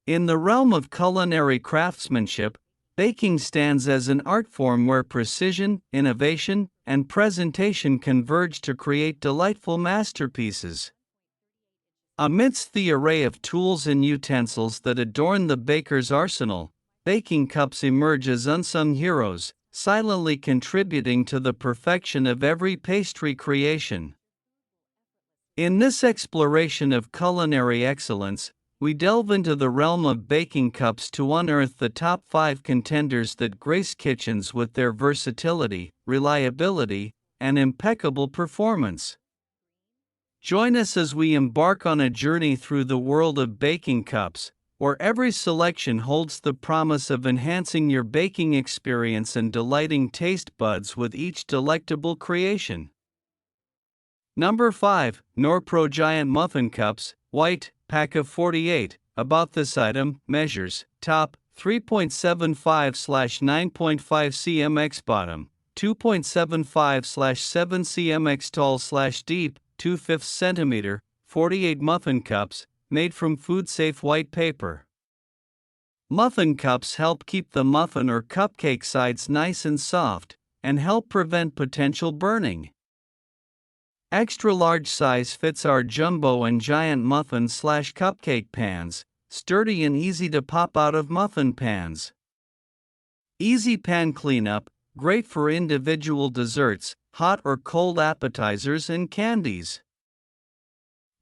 In the realm of culinary craftsmanship, baking stands as an art form where precision, innovation, and presentation converge to create delightful masterpieces. Amidst the array of tools and utensils that adorn the baker's arsenal, baking cups emerge as unsung heroes, silently contributing to the perfection of every pastry creation. In this exploration of culinary excellence, we delve into the realm of baking cups to unearth the top 5 contenders that grace kitchens with their versatility, reliability, and impeccable performance. Join us as we embark on a journey through the world of baking cups, where every selection holds the promise of enhancing your baking experience and delighting taste buds with each delectable creation. Number 5. Norpro Giant Muffin Cups, White, pack of 48. About this item, measures, top, 3.75/9.5 cm bottom, 2.75/7 cm tall/deep, 2/5 cm, 48 muffin cups, made from food-safe white paper. Muffin cups help keep the muffin or cupcake sides nice and soft, and help prevent potential burning. Extra large size fits our jumbo and giant muffin/cupcake pans, sturdy and easy to pop out of muffin pans. Easy pan cleanup, great for individual desserts, hot or cold appetizers and candies.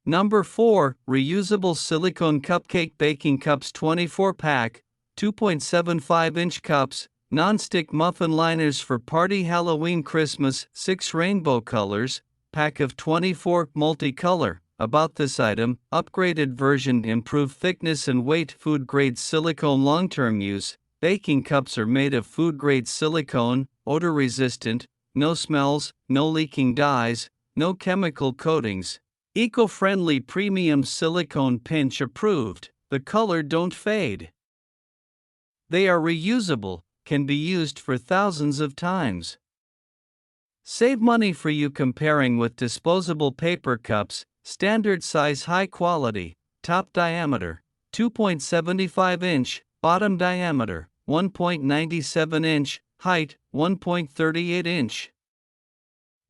Number 4. Reusable Silicone Cupcake Baking Cups 24-pack, 2.75-inch cups, non-stick muffin liners for party Halloween Christmas, 6 rainbow colors, pack of 24, multicolor. About this item, upgraded version, improved thickness and weight, food-grade silicone. Long-term use, baking cups are made of food-grade silicone, odor-resistant, no smells, no leaking dyes, no chemical coatings. Eco-friendly premium silicone, pinch approved, the color don't fade. They are reusable, can be used for thousands of times. Save money for you comparing with disposable paper cups, standard size, high quality, top diameter, 2.75 inch, bottom diameter, 1.97 inch, height, 1.38 inch.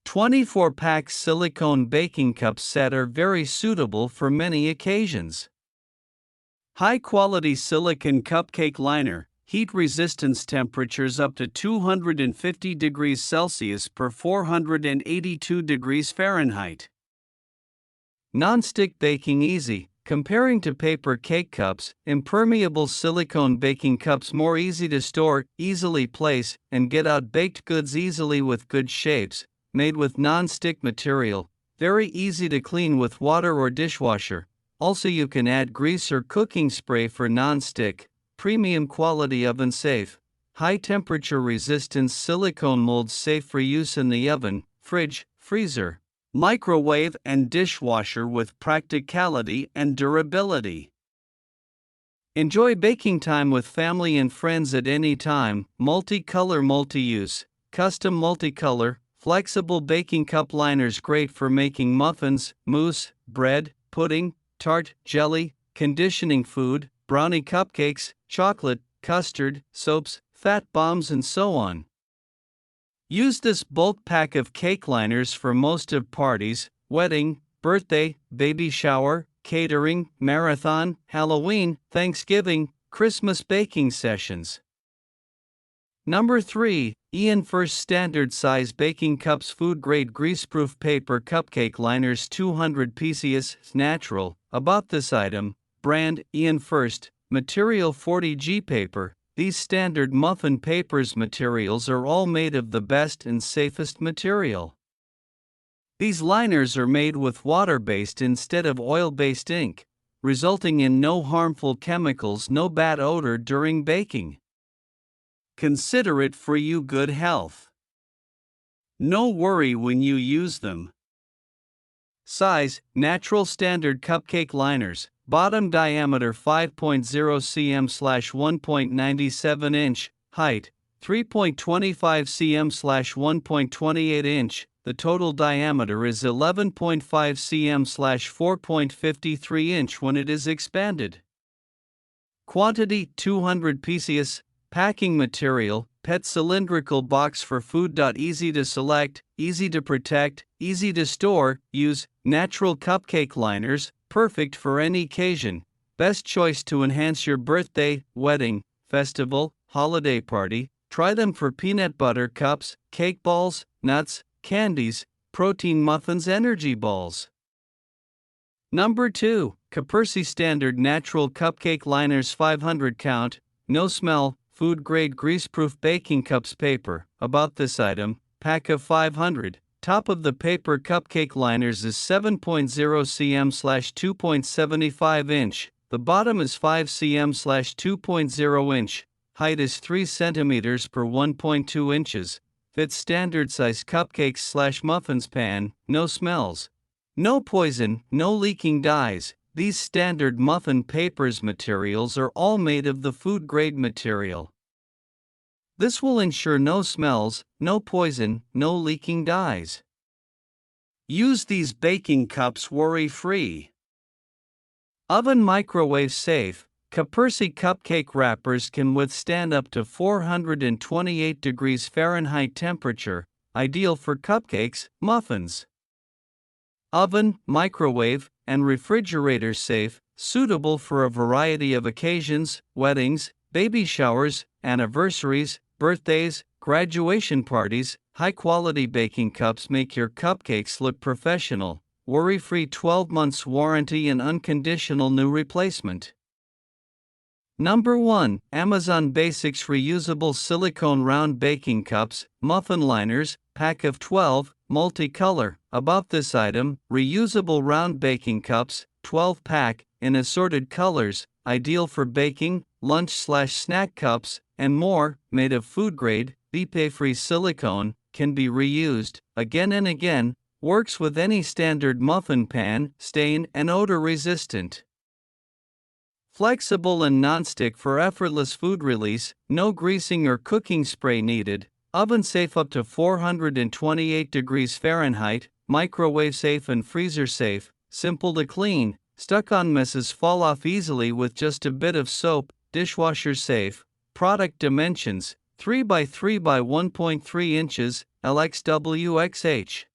24-pack silicone baking cup set are very suitable for many occasions. High-quality silicone cupcake liner, heat resistance, temperatures up to 250 degrees Celsius per 482 degrees Fahrenheit. Non-stick baking easy, comparing to paper cake cups, impermeable silicone baking cups more easy to store, easily place, and get out baked goods easily with good shapes. Made with non-stick material, very easy to clean with water or dishwasher. Also, you can add grease or cooking spray for non-stick. Premium quality, oven safe, high temperature resistance, silicone molds safe for use in the oven, fridge, freezer, microwave, and dishwasher with practicality and durability. Enjoy baking time with family and friends at any time. Multicolor, multi-use, custom multicolor, flexible baking cup liners, great for making muffins, mousse, bread, pudding, tart, jelly, conditioning food, brownie, cupcakes, chocolate, custard, soaps, fat bombs, and so on. Use this bulk pack of cake liners for most of parties, wedding, birthday, baby shower, catering, marathon, Halloween, Thanksgiving, Christmas baking sessions. Number 3. Eoonfirst Standard Size Baking Cups, Food Grade Greaseproof Paper Cupcake Liners, 200 pieces, natural. About this item, brand Eoonfirst, material 40G paper. These standard muffin papers materials are all made of the best and safest material. These liners are made with water-based instead of oil-based ink, resulting in no harmful chemicals, no bad odor during baking. Consider it for your good health. No worry when you use them. Size, natural standard cupcake liners, bottom diameter 5.0 cm/1.97 inch, height, 3.25 cm/1.28 inch, the total diameter is 11.5 cm/4.53 inch when it is expanded. Quantity 200 pieces. Packing material, PET cylindrical box for food. Easy to select, easy to protect, easy to store. Use natural cupcake liners, perfect for any occasion. Best choice to enhance your birthday, wedding, festival, holiday party. Try them for peanut butter cups, cake balls, nuts, candies, protein muffins, energy balls. Number 2. Caperci Standard Natural Cupcake Liners 500 count, no smell, food grade greaseproof baking cups paper. About this item, pack of 500. Top of the paper cupcake liners is 7.0 cm/2.75 inch. The bottom is 5 cm/2.0 inch. Height is 3 cm per 1.2 inches. Fits standard size cupcakes/muffins pan. No smells. No poison, no leaking dyes. These standard muffin papers materials are all made of the food grade material. This will ensure no smells, no poison, no leaking dyes. Use these baking cups worry-free. Oven microwave safe. Caperci cupcake wrappers can withstand up to 428 degrees Fahrenheit temperature, ideal for cupcakes, muffins. Oven, microwave, and refrigerator safe, suitable for a variety of occasions, weddings, baby showers, anniversaries, birthdays, graduation parties. High-quality baking cups make your cupcakes look professional. Worry-free 12 months warranty and unconditional new replacement. Number 1. Amazon Basics Reusable Silicone Round Baking Cups, Muffin Liners, pack of 12, multicolor. About this item, reusable round baking cups, 12 pack, in assorted colors, ideal for baking, lunch/snack cups, and more. Made of food grade, BPA-free silicone, can be reused again and again, works with any standard muffin pan, stain and odor resistant. Flexible and nonstick for effortless food release, no greasing or cooking spray needed. Oven safe up to 428 degrees Fahrenheit, microwave safe and freezer safe, simple to clean, stuck-on messes fall off easily with just a bit of soap, dishwasher safe. Product dimensions, 3 by 3 by 1.3 inches, LXWXH.